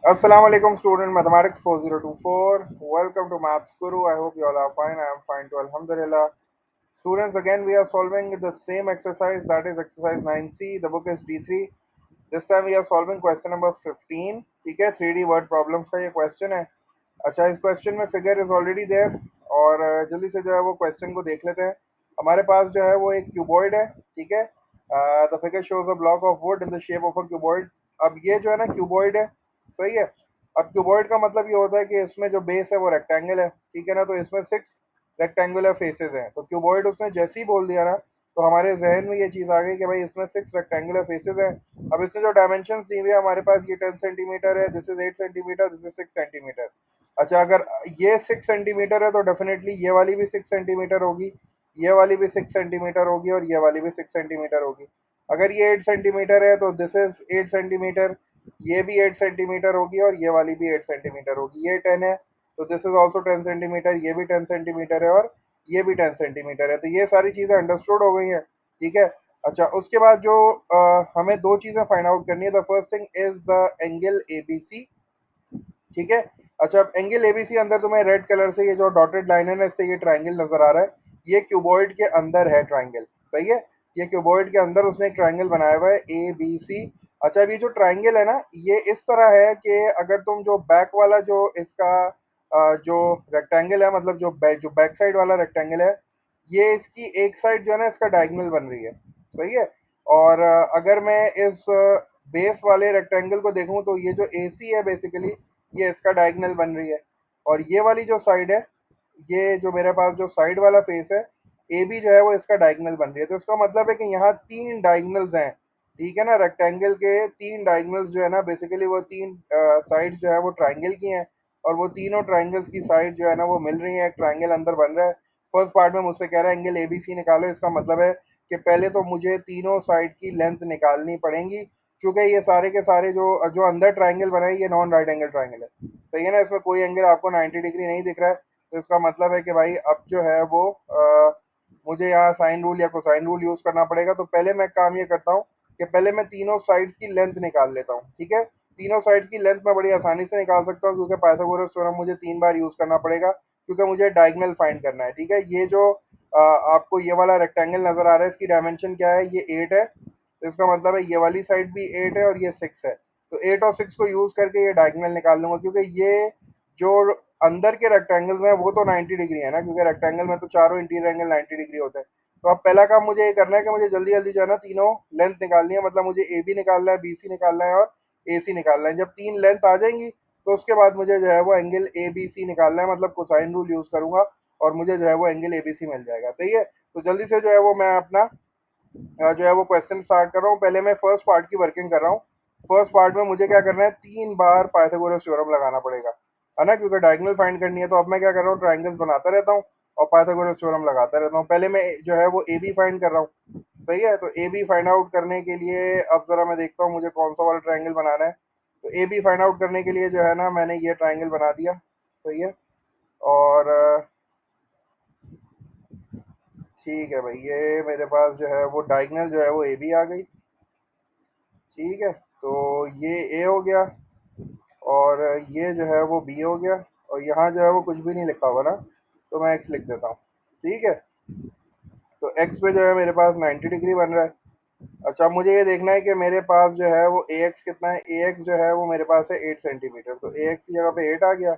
Assalamu alaikum student mathematics 4024. Welcome to Maths Guru. I hope you all are fine. I am fine too. Alhamdulillah. Students, again we are solving the same exercise, that is exercise 9C. The book is D3. This time we are solving question number 15. ठीक है, 3D word problems का ये question है. अच्छा, इस question में figure is already there और जल्दी से जो है वो क्वेश्चन को देख लेते हैं. हमारे पास जो है वो एक क्यूबॉइड है. ठीक है, the figure shows a block of would in the shape of a cuboid. अब ये जो है ना क्यूबॉइड है. सही है. अब क्यूबॉइड का मतलब ये होता है कि इसमें जो बेस है वो रेक्टेंगल है. ठीक है ना, तो इसमें 6 रेक्टेंगुलर फेसेस हैं. तो क्यूबॉइड उसने जैसे ही बोल दिया ना, तो हमारे जहन में ये चीज़ आ गई कि भाई इसमें 6 रेक्टेंगुलर फेसेस हैं. अब इसमें जो डायमेंशन दी हुई है हमारे पास, ये 10 सेंटीमीटर है, this is 8 centimetre, this is 6 centimetre. अच्छा, अगर ये 6 सेंटीमीटर है तो डेफिनेटली ये वाली भी 6 सेंटीमीटर होगी, ये वाली भी 6 सेंटीमीटर होगी और ये वाली भी 6 सेंटीमीटर होगी. अगर ये 8 सेंटीमीटर है तो दिस इज 8 सेंटीमीटर, ये भी 8 सेंटीमीटर होगी और ये वाली भी 8 सेंटीमीटर होगी. ये 10 है तो दिस इज ऑल्सो 10 सेंटीमीटर, ये भी 10 सेंटीमीटर है और ये भी 10 सेंटीमीटर है. तो ये सारी चीज़ें अंडरस्टूड हो गई हैं. ठीक है. अच्छा, उसके बाद जो हमें दो चीज़ें फाइंड आउट करनी है. The first thing is the angle A B C. ठीक है. अच्छा, अब एंगल एबीसी अंदर तुम्हें रेड कलर से ये जो डॉटेड लाइन है ना, इससे ये ट्रायंगल नजर आ रहा है. ये क्यूबॉइड के अंदर है ट्रायंगल. सही है. ये क्यूबॉइड के अंदर उसने एक ट्रायंगल बनाया हुआ है ए बी सी. अच्छा, अब ये जो ट्रायंगल है ना, ये इस तरह है कि अगर तुम जो बैक वाला जो इसका जो रेक्टेंगल है, मतलब जो बैक साइड वाला रेक्टेंगल है, ये इसकी एक साइड जो है ना इसका डायगोनल बन रही है. सही है. और अगर मैं इस बेस वाले रेक्टेंगल को देखूं तो ये जो ए सी है बेसिकली, ये इसका डायगोनल बन रही है. और ये वाली जो साइड है, ये जो मेरे पास जो साइड वाला फेस है, ए बी जो है वो इसका डायगोनल बन रही है. तो इसका मतलब है कि यहाँ तीन डायगोनल्स हैं. ठीक है ना, रेक्टेंगल के तीन डायगोनल्स जो है ना, बेसिकली वो तीन साइड जो है वो ट्राइंगल की हैं. और वो तीनों ट्राइंगल्स की साइड जो है ना वो मिल रही है, एक ट्राइंगल अंदर बन रहा है. फर्स्ट पार्ट में मुझसे कह रहा है एंगल ए बी सी निकालो. इसका मतलब है कि पहले तो मुझे तीनों साइड की लेंथ निकालनी पड़ेंगी, क्योंकि ये सारे के सारे जो जो अंदर ट्राइंगल बना है ये नॉन राइट एंगल ट्राइंगल है. सही है ना, इसमें कोई एंगल आपको 90 डिग्री नहीं दिख रहा है. तो इसका मतलब है कि भाई अब जो है वो मुझे यहाँ साइन रूल या कोसाइन रूल यूज करना पड़ेगा. तो पहले मैं काम ये करता हूँ कि पहले मैं तीनों साइड्स की लेंथ निकाल लेता हूँ. ठीक है. तीनों साइड्स की लेंथ मैं बड़ी आसानी से निकाल सकता हूँ, क्योंकि पाइथागोरस थ्योरम मुझे 3 बार यूज करना पड़ेगा, क्योंकि मुझे डायगोनल फाइंड करना है. ठीक है. ये जो आपको ये वाला रेक्टेंगल नजर आ रहा है, इसकी डायमेंशन क्या है? ये 8 है. तो इसका मतलब है ये वाली साइड भी 8 है और ये 6 है. तो 8 और 6 को यूज करके ये डायगोनल निकाल लूंगा, क्योंकि ये जो अंदर के रेक्टेंगल्स हैं वो तो 90 डिग्री है ना, क्योंकि रेक्टेंगल में तो चारों इंटीरियर एंगल 90 डिग्री होते हैं. तो अब पहला काम मुझे ये करना है कि मुझे जल्दी जल्दी जो है ना तीनों लेंथ निकालनी है. मतलब मुझे ए बी निकालना है, बी सी निकालना है और ए सी निकालना है. जब तीन लेंथ आ जाएंगी तो उसके बाद मुझे जो है वो एंगल ए बी सी निकालना है, मतलब कोसाइन रूल यूज करूंगा और मुझे जो है वो एंगल ए बी सी मिल जाएगा. सही है. तो जल्दी से जो है वो मैं अपना जो है वो क्वेश्चन स्टार्ट कर रहा हूँ. पहले मैं फर्स्ट पार्ट की वर्किंग कर रहा हूँ. फर्स्ट पार्ट में मुझे क्या करना है, 3 बार पाइथागोरस थ्योरम लगाना पड़ेगा, है ना, क्योंकि डायगोनल फाइंड करनी है. तो अब मैं क्या कर रहा हूँ, ट्राइंगल्स बनाता रहता हूँ और पाइथागोरस थ्योरम लगाता रहता हूँ. पहले मैं जो है वो ए बी फाइंड कर रहा हूँ. सही है. तो ए बी फाइंड आउट करने के लिए अब जरा मैं देखता हूँ मुझे कौन सा वाला ट्राइंगल बनाना है. तो ए बी फाइंड आउट करने के लिए जो है ना मैंने ये ट्राइंगल बना दिया. सही है. और ठीक है भाई, ये मेरे पास जो है वो डायगोनल जो है वो ए बी आ गई. ठीक है. तो ये ए हो गया और ये जो है वो बी हो गया. और यहाँ जो है वो कुछ भी नहीं लिखा हुआ ना, तो मैं एक्स लिख देता हूँ. ठीक है. तो एक्स पे जो है मेरे पास 90 डिग्री बन रहा है. अच्छा, अब मुझे ये देखना है कि मेरे पास जो है वो ए एक्स कितना है. ए एक्स जो है वो मेरे पास है 8 सेंटीमीटर. तो ए एक्स की जगह पे 8 आ गया.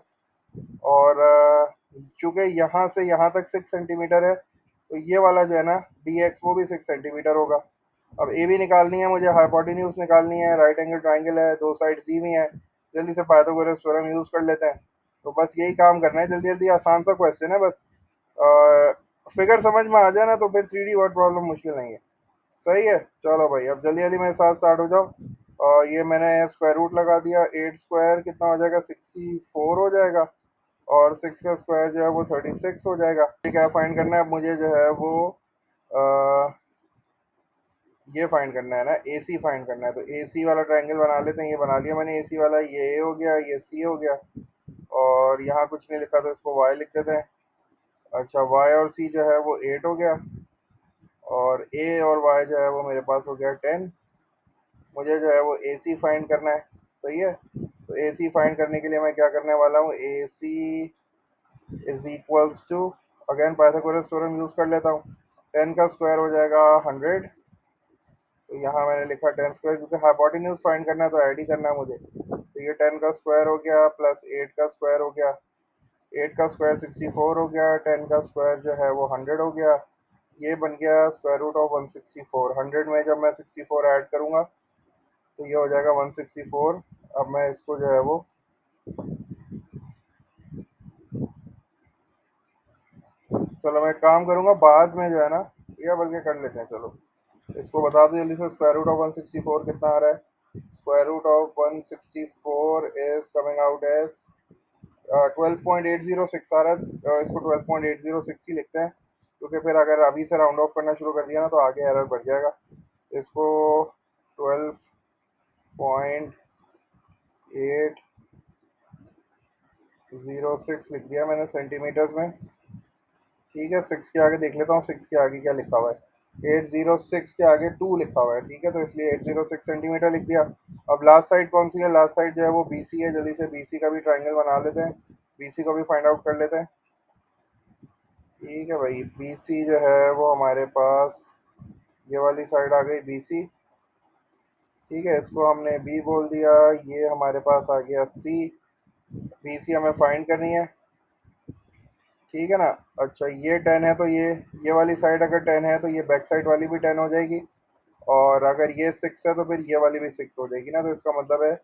और चूंकि यहाँ से यहाँ तक 6 सेंटीमीटर है, तो ये वाला जो है ना बी एक्स वो भी 6 सेंटीमीटर होगा. अब ए भी निकालनी है मुझे, हाइपोटेन्यूज निकालनी है, राइट एंगल ट्राइंगल है, दो साइड दी हुई है. जल्दी से पाइथागोरस थ्योरम यूज कर लेते हैं. तो बस यही काम करना है जल्दी जल्दी. आसान सा क्वेश्चन है बस. फिगर समझ में आ जाए ना तो फिर 3D वर्ड प्रॉब्लम मुश्किल नहीं है. सही है. चलो भाई, अब जल्दी जल्दी मेरे साथ स्टार्ट हो जाओ. और ये मैंने स्क्वायर रूट लगा दिया. 8 स्क्वायर कितना हो जाएगा, 64 हो जाएगा. और 6 का स्क्वायर जो है वो 36 हो जाएगा. ठीक है, फाइंड करना है मुझे जो है वो ये फाइंड करना है ना, ए सी फाइंड करना है. तो ए सी वाला ट्रायंगल बना लेते हैं. ये बना लिया मैंने ए सी वाला. ये ए हो गया, ये सी हो गया. और यहाँ कुछ नहीं लिखा तो इसको वाई लिख देते हैं. अच्छा, वाई और सी जो है वो 8 हो गया. और ए और वाई जो है वो मेरे पास हो गया 10. मुझे जो है वो ए सी फाइंड करना है. सही है. तो तो ए सी फाइंड करने के लिए मैं क्या करने वाला हूँ, A C is equals to, again Pythagoras theorem use कर लेता हूँ। 10 का स्क्वायर हो जाएगा 100, तो यहाँ मैंने लिखा 10 स्क्वायर, क्योंकि हाइपोटेन्यूज फाइंड करना है तो ऐड ही करना है मुझे। तो ये 10 का स्क्वायर हो गया प्लस 8 का स्क्वायर हो गया, 8 का स्क्वायर 64 हो गया, 10 का स्क्वायर जो है वो 100 हो गया। ये बन गया स्क्वायर रूट ऑफ 164। 100 में जब मैं 64 ऐड करूँगा तो ये हो जाएगा 164। अब मैं इसको जो है वो, चलो मैं एक काम करूँगा बाद में जो है ना, या बल्कि कर लेते हैं, चलो इसको बता दो जल्दी से। स्क्वायर रूट ऑफ 164 कितना आ रहा है? Square root of 164 is coming out as 12.806 आ रहा है। इसको 12.806 ही लिखते हैं, क्योंकि फिर अगर अभी से राउंड ऑफ करना शुरू कर दिया ना तो आगे एरर बढ़ जाएगा। इसको 12.806 लिख दिया मैंने सेंटीमीटर्स में। ठीक है, 6 के आगे देख लेता हूँ, 6 के आगे क्या लिखा हुआ है। 806 के आगे 2 लिखा हुआ है, ठीक है, तो इसलिए 806 सेंटीमीटर लिख दिया। अब लास्ट साइड कौन सी है? लास्ट साइड जो है वो बीसी है। जल्दी से बीसी का भी ट्राइंगल बना लेते हैं, बीसी को भी फाइंड आउट कर लेते हैं। ठीक है भाई, बीसी जो है वो हमारे पास ये वाली साइड आ गई बीसी। ठीक है, इसको हमने बी बोल दिया। ये हमारे पास आ गया सी। बीसी हमें फाइंड करनी है, ठीक है ना। अच्छा, ये 10 है तो ये वाली साइड अगर 10 है तो ये बैक साइड वाली भी 10 हो जाएगी, और अगर ये 6 है तो फिर ये वाली भी 6 हो जाएगी ना। तो इसका मतलब है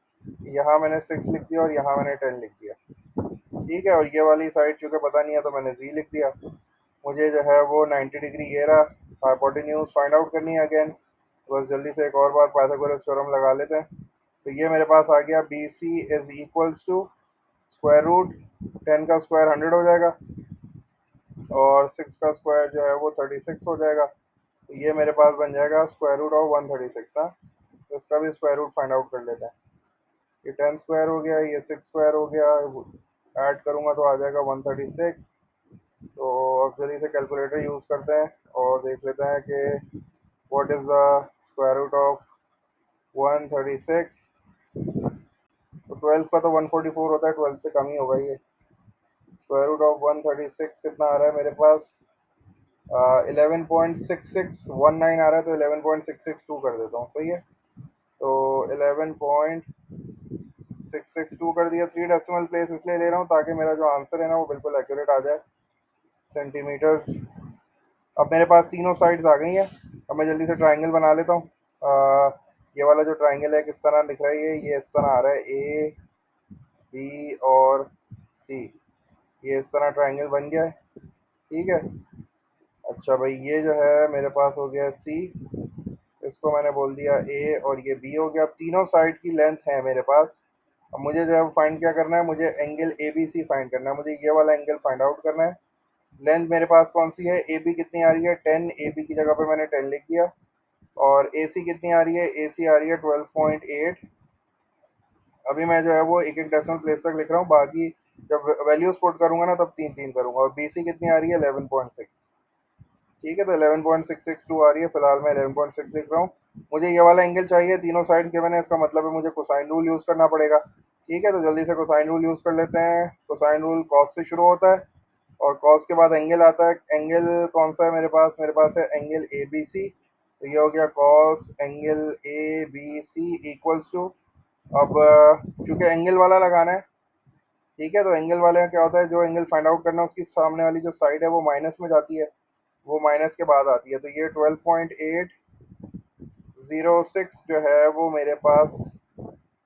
यहाँ मैंने 6 लिख दिया और यहाँ मैंने 10 लिख दिया। ठीक है, और ये वाली साइड चूँकि पता नहीं है तो मैंने जी लिख दिया। मुझे जो है वो 90 डिग्री ये रहा। हाइपोटेन्यूज फाइंड आउट करनी है अगेन। बस जल्दी से एक और बार पाइथागोरस थ्योरम लगा लेते हैं। तो ये मेरे पास आ गया, B C is equals to square root 10 का स्क्वायर 100 हो जाएगा, और 6 का स्क्वायर जो है वो 36 हो जाएगा। तो ये मेरे पास बन जाएगा स्क्वायर रूट ऑफ 136 ना। तो इसका भी स्क्वायर रूट फाइंड आउट कर लेते हैं। ये 10 स्क्वायर हो गया, ये 6 स्क्वायर हो गया, ऐड करूँगा तो आ जाएगा 136। तो अब जल्दी से कैलकुलेटर यूज़ करते हैं और देख लेते हैं कि what is the square root of 136। तो 12 का तो 144 होता है, 12 से कम ही होगा ये। स्क्वायर रूट ऑफ 136 कितना आ रहा है मेरे पास? 11.6619 आ रहा है, तो 11.662 कर देता हूँ, सही है। तो 11.662 कर दिया। 3 डेसिमल प्लेस इसलिए ले रहा हूँ ताकि मेरा जो आंसर है ना वो बिल्कुल एक्यूरेट आ जाए सेंटीमीटर। अब मेरे पास तीनों साइड्स आ गई हैं। अब मैं जल्दी से ट्राइंगल बना लेता हूँ। ये वाला जो ट्राइंगल है किस तरह दिख रहा है? ये इस तरह आ रहा है, ए बी और सी। ये इस तरह ट्राइंगल बन गया है, ठीक है। अच्छा भाई, ये जो है मेरे पास हो गया सी, इसको मैंने बोल दिया ए, और ये बी हो गया। अब तीनों साइड की लेंथ है मेरे पास। अब मुझे जो है फाइंड क्या करना है? मुझे angle A B C find करना है, मुझे ये वाला एंगल फाइंड आउट करना है। लेंथ मेरे पास कौन सी है? ए बी कितनी आ रही है? 10। ए बी की जगह पे मैंने 10 लिख दिया। और ए सी कितनी आ रही है? ए सी आ रही है 12.8। अभी मैं जो है वो एक एक डेसिमल प्लेस तक लिख रहा हूँ, बाकी जब वैल्यूज पुट करूंगा ना तब तीन तीन करूंगा। और बी सी कितनी आ रही है? 11.6। ठीक है, तो 11.662 आ रही है। फिलहाल मैं 11.6 लिख रहा हूँ। मुझे ये वाला एंगल चाहिए, तीनों साइड गिवन है, इसका मतलब है मुझे कोसाइन रूल यूज़ करना पड़ेगा। ठीक है, तो जल्दी से कोसाइन रूल यूज़ कर लेते हैं। कोसाइन रूल कॉस से शुरू होता है और कॉस के बाद एंगल आता है। एंगल कौन सा है मेरे पास? मेरे पास है एंगल ए बी सी। तो ये हो गया cos angle A B C equals to, अब चूंकि एंगल वाला लगाना है, ठीक है, तो एंगल वाले में क्या होता है, जो एंगल फाइंड आउट करना है उसकी सामने वाली जो साइड है वो माइनस में जाती है, वो माइनस के बाद आती है। तो ये 12.806 जो है वो मेरे पास,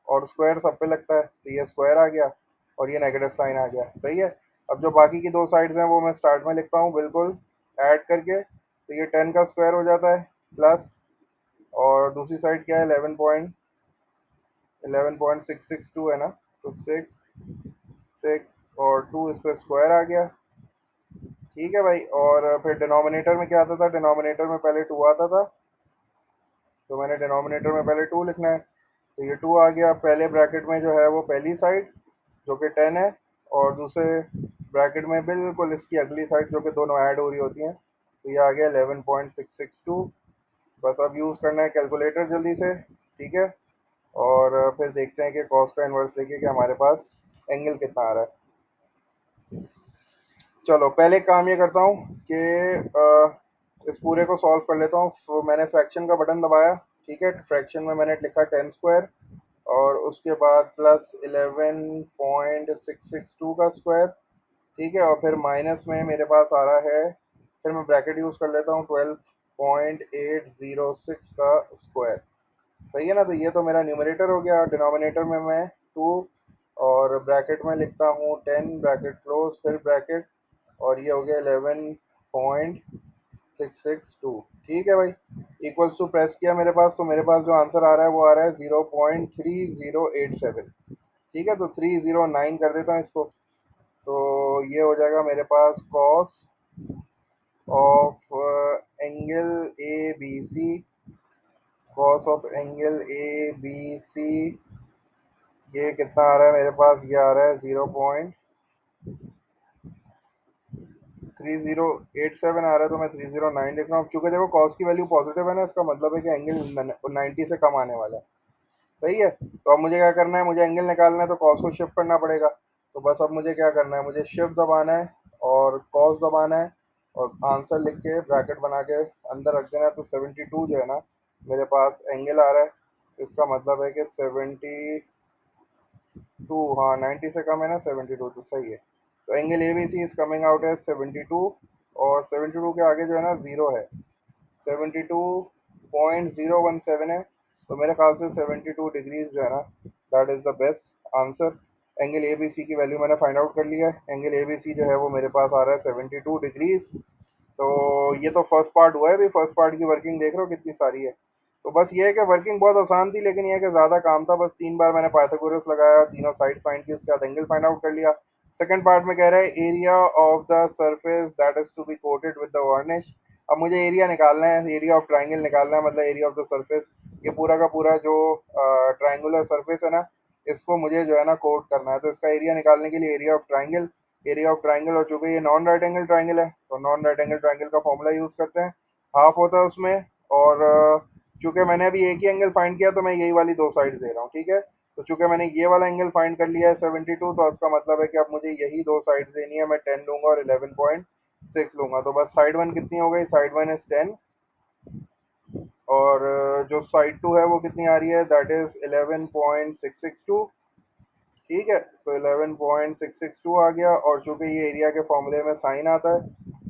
और स्क्वायर सब पे लगता है तो ये स्क्वायर आ गया और ये नेगेटिव साइन आ गया, सही है। अब जो बाकी की दो साइड्स हैं वो मैं स्टार्ट में लिखता हूँ बिल्कुल ऐड करके। तो ये 10 का स्क्वायर हो जाता है प्लस, और दूसरी साइड क्या है? 11.662 है ना, तो 6 और 2 इस पर स्क्वायर आ गया। ठीक है भाई, और फिर डिनोमिनेटर में क्या आता था? डिनोमिनेटर में पहले 2 आता था, तो मैंने डिनोमिनेटर में पहले 2 लिखना है। तो ये 2 आ गया। पहले ब्रैकेट में जो है वो पहली साइड जो कि 10 है, और दूसरे ब्रैकेट में बिल्कुल इसकी अगली साइड जो कि दोनों ऐड हो रही होती हैं। तो ये आ गया 11.662। बस अब यूज़ करना है कैलकुलेटर जल्दी से, ठीक है। और फिर देखते हैं कि कॉस का इन्वर्स लेके कि हमारे पास एंगल कितना आ रहा है। चलो पहले काम ये करता हूँ कि इस पूरे को सॉल्व कर लेता हूँ। मैंने फ्रैक्शन का बटन दबाया, ठीक है। फ्रैक्शन में मैंने लिखा 10 स्क्वायर और उसके बाद प्लस 11.662 का स्क्वायर, ठीक है। और फिर माइनस में मेरे पास आ रहा है, फिर मैं ब्रैकेट यूज़ कर लेता हूँ, 12.806 का स्क्वायर। सही है ना। तो ये तो मेरा न्यूमरेटर हो गया। डिनोमिनेटर में मैं 2 और ब्रैकेट में लिखता हूँ 10, ब्रैकेट क्लोज, फिर ब्रैकेट, और ये हो गया 11.662। ठीक है भाई। इक्वल्स टू प्रेस किया मेरे पास, तो मेरे पास जो आंसर आ रहा है वो आ रहा है 0.3087। ठीक है, तो 309 कर देता हूँ इसको। तो ये हो जाएगा मेरे पास cos of angle A B C, cos of angle A B C, ये कितना आ रहा है मेरे पास, ये आ रहा है 0.3087 आ रहा है। तो मैं 309 लिख रहा हूँ, चूंकि देखो कॉस की वैल्यू पॉजिटिव है ना, इसका मतलब है कि एंगल 90 से कम आने वाला है। सही है। तो अब मुझे क्या करना है, मुझे एंगल निकालना है, तो कॉस को शिफ्ट करना पड़ेगा। तो बस अब मुझे क्या करना है, मुझे शिफ्ट दबाना है और कॉस दबाना है और आंसर लिख के ब्रैकेट बना के अंदर रख देना है। तो 72 जो है ना मेरे पास एंगल आ रहा है, इसका मतलब है कि 72, हाँ 90 से कम है ना 72, तो सही है। तो angle A B C is coming out as 72, और 72 के आगे जो है ना जीरो है, 72.017 है। तो मेरे ख्याल से 72 डिग्रीज जो है ना, that is the best answer. Angle A B C की वैल्यू मैंने फाइंड आउट कर लिया है। एंगल ए बी सी जो है वो मेरे पास आ रहा है 72 डिग्रीज। तो ये तो फर्स्ट पार्ट हुआ है भाई। फर्स्ट पार्ट की वर्किंग देख रहे हो कितनी सारी है। तो बस ये है कि वर्किंग बहुत आसान थी, लेकिन ये है कि ज़्यादा काम था। बस 3 बार मैंने पाइथागोरस लगाया, तीनों साइड फाइंड की, उसके बाद एंगल फाइंड आउट कर लिया। सेकंड पार्ट में कह रहा है area of the surface that is to be coated with the varnish. अब मुझे एरिया निकालना है, एरिया ऑफ ट्राइंगल निकालना है, मतलब एरिया ऑफ द सरफेस। ये पूरा का पूरा जो ट्राइंगुलर सरफेस है ना, इसको मुझे जो है ना कोट करना है। तो इसका एरिया निकालने के लिए area of triangle, area of triangle, और चूंकि ये नॉन राइट एंगल ट्राइंगल है तो नॉन राइट एंगल ट्राइंगल का फॉर्मूला यूज़ करते हैं, हाफ होता है उसमें। और चूंकि मैंने अभी एक ही एंगल फाइंड किया तो मैं यही वाली दो साइड दे रहा हूँ, ठीक है। तो चूंकि मैंने ये वाला एंगल फाइंड कर लिया है 72, तो इसका मतलब है कि अब मुझे यही दो साइड देनी है। मैं 10 लूंगा और 11.6 लूंगा। तो बस साइड वन कितनी हो गई, साइड वन इज 10, और जो साइड टू है वो कितनी आ रही है, दैट इज 11.662। ठीक है, तो 11.662 आ गया। और चूंकि ये एरिया के फॉर्मूले में साइन आता है,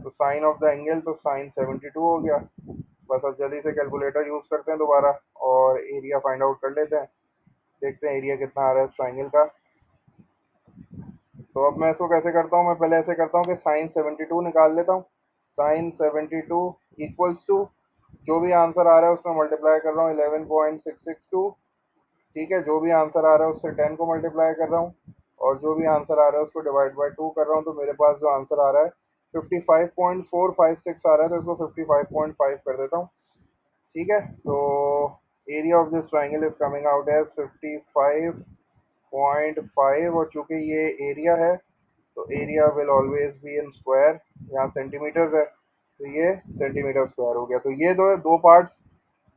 तो साइन ऑफ द एंगल, तो साइन 72 हो गया। बस अब जल्दी से कैलकुलेटर यूज़ करते हैं दोबारा और एरिया फाइंड आउट कर लेते हैं। देखते हैं एरिया कितना आ रहा है इस ट्राइंगल का। तो अब मैं इसको कैसे करता हूँ, मैं पहले ऐसे करता हूँ कि साइन 72 निकाल लेता हूँ। साइन 72 इक्वल्स टू, जो भी आंसर आ रहा है उसमें मल्टीप्लाई कर रहा हूँ 11.662। ठीक है, जो भी आंसर आ रहा है उससे 10 को मल्टीप्लाई कर रहा हूँ, और जो भी आंसर आ रहा है उसको डिवाइड बाय 2 कर रहा हूँ। तो मेरे पास जो आंसर आ रहा है 55.456 आ रहा है, तो इसको 55.5 कर देता हूँ। ठीक है, तो area of this triangle is coming out as 55.5, और चूंकि ये एरिया है तो area will always be in square. यहाँ सेंटीमीटर्स है तो ये सेंटीमीटर स्क्वायर हो गया। तो ये दो दो पार्ट्स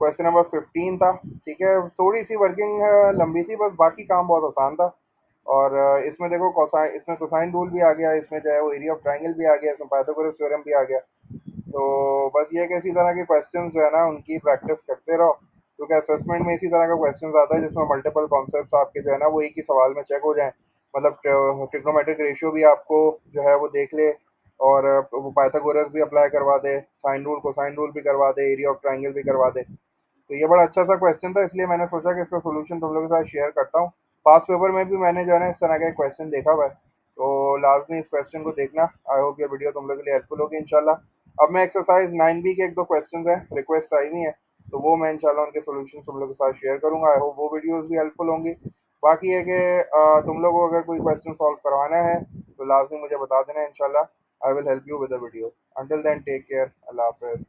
क्वेश्चन नंबर 15 था। ठीक है, थोड़ी सी वर्किंग लंबी थी, बस बाकी काम बहुत आसान था। और इसमें देखो कोसाइन, इसमें कोसाइन रूल भी आ गया, इसमें जो है वो एरिया ऑफ ट्राइंगल भी आ गया, इसमें पाइथागोरस थ्योरम भी आ गया। तो बस ये है कि इसी तरह के क्वेश्चंस जो है ना उनकी प्रैक्टिस करते रहो, क्योंकि असेसमेंट में इसी तरह का क्वेश्चंस आता है जिसमें मल्टीपल कॉन्सेप्ट्स आपके जो है ना वो एक ही सवाल में चेक हो जाएं। मतलब ट्रिग्नोमेट्रिक रेशियो भी आपको जो है वो देख ले, और वो पाइथागोरस भी अप्लाई करवा दे, साइन रूल कोसाइन रूल भी करवा दे, एरिया ऑफ ट्राइंगल भी करवा दे। तो ये बड़ा अच्छा सा क्वेश्चन था, इसलिए मैंने सोचा कि इसका सोल्यूशन तुम लोगों के साथ शेयर करता हूँ। पास पेपर में भी मैंने जो है ना इस तरह का एक क्वेश्चन देखा हुआ है, तो लाजमी इस क्वेश्चन को देखना। आई होप ये वीडियो तुम लोगों के लिए हेल्पफुल होगी इंशाल्लाह। अब मैं एक्सरसाइज 9B के एक दो क्वेश्चन हैं, रिक्वेस्ट आई हुई है, तो वो मैं इंशाल्लाह उनके सोल्यूशन तुम लोगों के साथ शेयर करूंगा। आई होप वो वीडियोस भी हेल्पफुल होंगी। बाकी है कि तुम लोगों को अगर कोई क्वेश्चन सॉल्व करवाना है तो लाजमी मुझे बता देना, इंशाल्लाह I will help you with the video. Until then take care, अल्लाह हाफिज़।